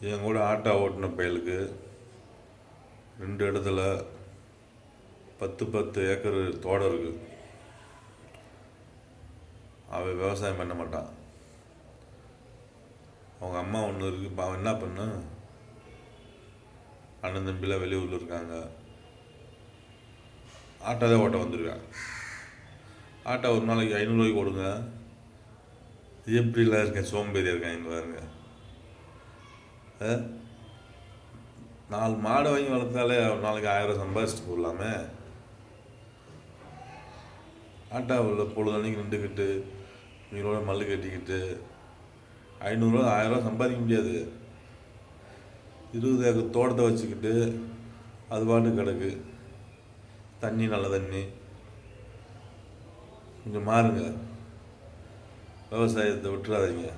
என் கூட ஆட்டோ ஓட்டின பயலுக்கு 2 இடத்துல 10 ஏக்கர் தோட்டம் இருக்குது. அவன் விவசாயம் பண்ண மாட்டான். அவங்க அம்மா ஒன்று இருக்குது. இப்போ அவன் என்ன பண்ணு, அண்ணன் தம்பிலாம் வெளியூரில் இருக்காங்க. ஆட்டோ தான் ஓட்ட வந்துருக்கான். ஆட்டோ ஒரு நாளைக்கு 500 ரூபாய்க்கு கொடுங்க. எப்படிலாம் இருக்கேன், சோம்பேறியாக இருக்கேன். இங்கே பாருங்க, 4 மாடு வாங்கி வளர்த்தாலே ஒரு நாளைக்கு 1000 சம்பாதிச்சுட்டு போடலாமே. ஆட்டாவில் பொழுதன்னைக்கு நின்றுக்கிட்டு இவங்களோட மல்லு கட்டிக்கிட்டு 500 1000 சம்பாதிக்க முடியாது. 20 ஏக்கர் தோட்டத்தை வச்சுக்கிட்டு அது பாட்டு கிடக்கு. தண்ணி நல்ல தண்ணி. கொஞ்சம் மாறுங்க, விவசாயத்தை விட்டுறாதீங்க.